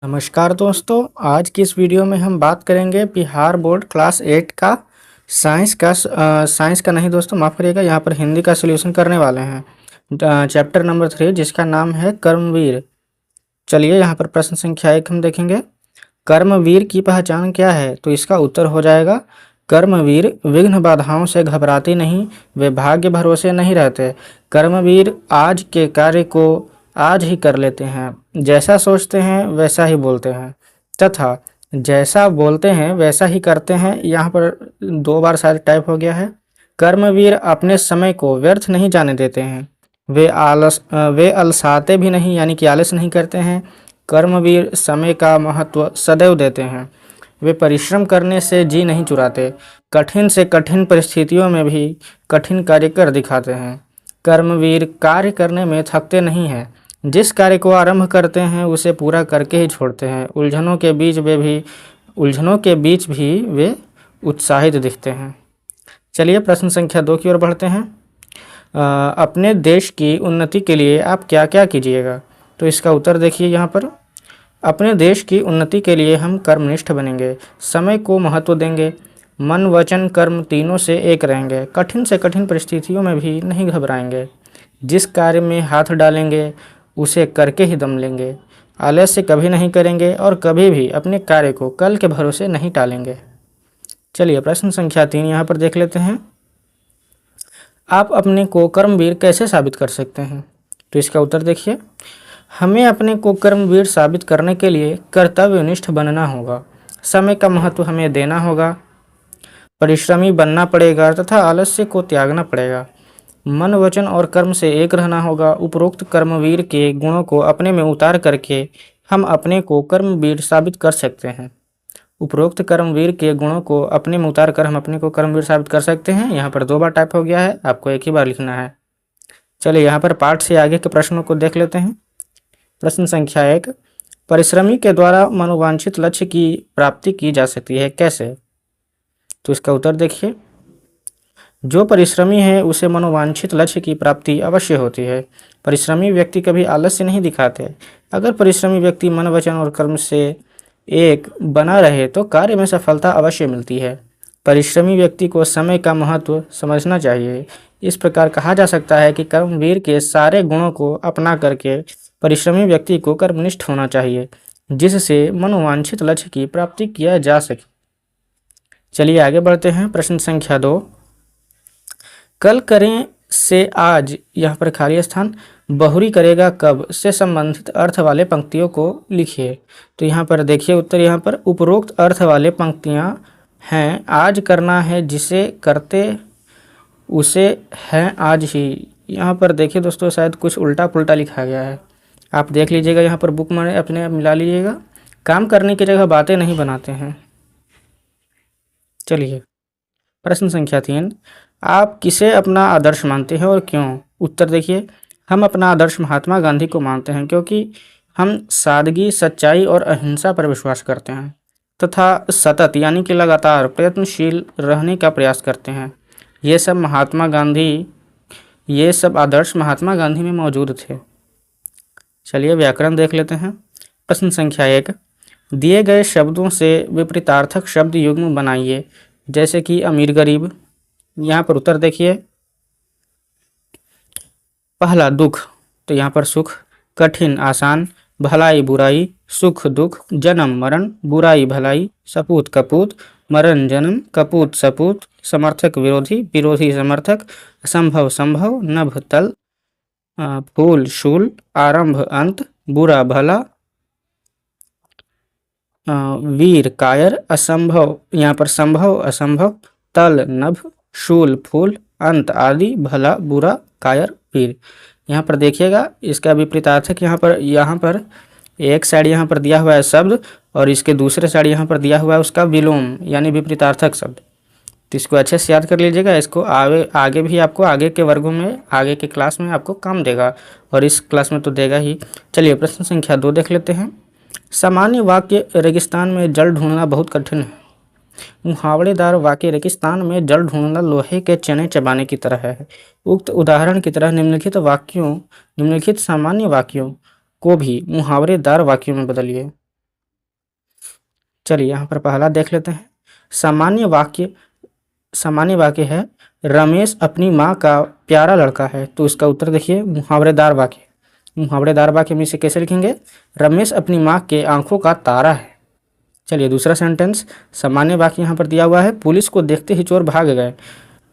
नमस्कार दोस्तों, आज की इस वीडियो में हम बात करेंगे बिहार बोर्ड क्लास 8 का साइंस का नहीं दोस्तों, माफ़ करिएगा, यहाँ पर हिंदी का सॉल्यूशन करने वाले हैं। चैप्टर नंबर 3 जिसका नाम है कर्मवीर। चलिए यहाँ पर प्रश्न संख्या 1 हम देखेंगे। कर्मवीर की पहचान क्या है? तो इसका उत्तर हो जाएगा कर्मवीर विघ्न बाधाओं से घबराते नहीं, वे भाग्य भरोसे नहीं रहते। कर्मवीर आज के कार्य को आज ही कर लेते हैं, जैसा सोचते हैं वैसा ही बोलते हैं तथा जैसा बोलते हैं वैसा ही करते हैं। यहाँ पर 2 बार शायद टाइप हो गया है। कर्मवीर अपने समय को व्यर्थ नहीं जाने देते हैं, वे अलसाते भी नहीं, यानी कि आलस नहीं करते हैं। कर्मवीर समय का महत्व सदैव देते हैं, वे परिश्रम करने से जी नहीं चुराते, कठिन से कठिन परिस्थितियों में भी कठिन कार्य कर दिखाते हैं। कर्मवीर कार्य करने में थकते नहीं हैं, जिस कार्य को आरंभ करते हैं उसे पूरा करके ही छोड़ते हैं। उलझनों के बीच भी वे उत्साहित दिखते हैं। चलिए प्रश्न संख्या 2 की ओर बढ़ते हैं। अपने देश की उन्नति के लिए आप क्या क्या कीजिएगा? तो इसका उत्तर देखिए यहाँ पर। अपने देश की उन्नति के लिए हम कर्मनिष्ठ बनेंगे, समय को महत्व देंगे, मन वचन कर्म तीनों से एक रहेंगे, कठिन से कठिन परिस्थितियों में भी नहीं घबराएंगे, जिस कार्य में हाथ डालेंगे उसे करके ही दम लेंगे, आलस्य कभी नहीं करेंगे और कभी भी अपने कार्य को कल के भरोसे नहीं टालेंगे। चलिए प्रश्न संख्या 3 यहाँ पर देख लेते हैं। आप अपने को कर्मवीर कैसे साबित कर सकते हैं? तो इसका उत्तर देखिए। हमें अपने को कर्मवीर साबित करने के लिए कर्तव्यनिष्ठ बनना होगा, समय का महत्व हमें देना होगा, परिश्रमी बनना पड़ेगा तथा आलस्य को त्यागना पड़ेगा, मन वचन और कर्म से एक रहना होगा। उपरोक्त कर्मवीर के गुणों को अपने में उतार करके हम अपने को कर्मवीर साबित कर सकते हैं। उपरोक्त कर्मवीर के गुणों को अपने में उतार कर हम अपने को कर्मवीर साबित कर सकते हैं। यहाँ पर 2 बार टाइप हो गया है, आपको एक ही बार लिखना है। चलिए यहाँ पर पाठ से आगे के प्रश्नों को देख लेते हैं। प्रश्न संख्या 1, परिश्रमी के द्वारा मनोवांछित लक्ष्य की प्राप्ति की जा सकती है, कैसे? तो इसका उत्तर देखिए। जो परिश्रमी है उसे मनोवांछित लक्ष्य की प्राप्ति अवश्य होती है। परिश्रमी व्यक्ति कभी आलस्य नहीं दिखाते। अगर परिश्रमी व्यक्ति मन वचन और कर्म से एक बना रहे तो कार्य में सफलता अवश्य मिलती है। परिश्रमी व्यक्ति को समय का महत्व समझना चाहिए। इस प्रकार कहा जा सकता है कि कर्मवीर के सारे गुणों को अपना करके परिश्रमी व्यक्ति को कर्मनिष्ठ होना चाहिए, जिससे मनोवांछित लक्ष्य की प्राप्ति किया जा सके। चलिए आगे बढ़ते हैं। प्रश्न संख्या 2, कल करें से आज, यहाँ पर खाली स्थान, बहुरी करेगा कब से संबंधित अर्थ वाले पंक्तियों को लिखिए। तो यहाँ पर देखिए उत्तर। यहाँ पर उपरोक्त अर्थ वाले पंक्तियाँ हैं, आज करना है जिसे करते उसे है आज ही। यहाँ पर देखिए दोस्तों, शायद कुछ उल्टा पुल्टा लिखा गया है, आप देख लीजिएगा। यहाँ पर बुक में अपने आप मिला लीजिएगा। काम करने की जगह बातें नहीं बनाते हैं। चलिए प्रश्न संख्या 3, आप किसे अपना आदर्श मानते हैं और क्यों? उत्तर देखिए। हम अपना आदर्श महात्मा गांधी को मानते हैं, क्योंकि हम सादगी, सच्चाई और अहिंसा पर विश्वास करते हैं तथा सतत यानी कि लगातार प्रयत्नशील रहने का प्रयास करते हैं। ये सब आदर्श महात्मा गांधी में मौजूद थे। चलिए व्याकरण देख लेते हैं। प्रश्न संख्या 1, दिए गए शब्दों से विपरीतार्थक शब्द युग्म बनाइए, जैसे कि अमीर गरीब। यहाँ पर उत्तर देखिए। पहला दुख, तो यहाँ पर सुख, कठिन आसान, भलाई बुराई, सुख दुख, जन्म मरण, बुराई भलाई, सपूत कपूत, मरण जन्म, कपूत सपूत, समर्थक विरोधी, विरोधी समर्थक, असंभव संभव, नभ तल, फूल शूल, आरंभ अंत, बुरा भला, वीर कायर, असंभव यहाँ पर संभव असंभव, तल नभ, शूल फूल, अंत आदि, भला बुरा, कायर वीर। यहाँ पर देखिएगा इसका विपरीतार्थक यहाँ पर एक साइड यहाँ पर दिया हुआ है शब्द और इसके दूसरे साइड यहाँ पर दिया हुआ है उसका विलोम यानी विपरीतार्थक शब्द। तो इसको अच्छे से याद कर लीजिएगा। इसको आगे भी आपको आगे के वर्गों में, आगे के क्लास में आपको काम देगा और इस क्लास में तो देगा ही। चलिए प्रश्न संख्या 2 देख लेते हैं। सामान्य वाक्य रेगिस्तान में जल ढूंढना बहुत कठिन है। मुहावरेदार वाक्य रेगिस्तान में जल ढूंढना लोहे के चने चबाने की तरह है। उक्त उदाहरण की तरह निम्नलिखित सामान्य वाक्यों को भी मुहावरेदार वाक्यों में बदलिए। चलिए यहाँ पर पहला देख लेते हैं। सामान्य वाक्य है रमेश अपनी माँ का प्यारा लड़का है। तो इसका उत्तर देखिए मुहावरेदार वाक्य। मुहावरेदार वाक्य में इसे कैसे लिखेंगे? रमेश अपनी माँ के आंखों का तारा है। चलिए दूसरा सेंटेंस, सामान्य वाक्य यहाँ पर दिया हुआ है पुलिस को देखते ही चोर भाग गए।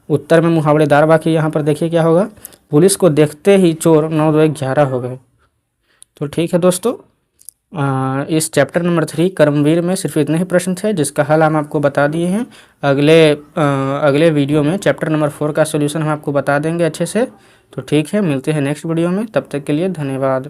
उत्तर में मुहावरेदार वाक्य यहाँ पर देखिए क्या होगा? पुलिस को देखते ही चोर 9 2 11 हो गए। तो ठीक है दोस्तों, इस चैप्टर नंबर 3 कर्मवीर में सिर्फ इतने ही प्रश्न थे जिसका हल हम आपको बता दिए हैं। अगले वीडियो में चैप्टर नंबर 4 का सोल्यूशन हम आपको बता देंगे अच्छे से। तो ठीक है, मिलते हैं नेक्स्ट वीडियो में, तब तक के लिए धन्यवाद।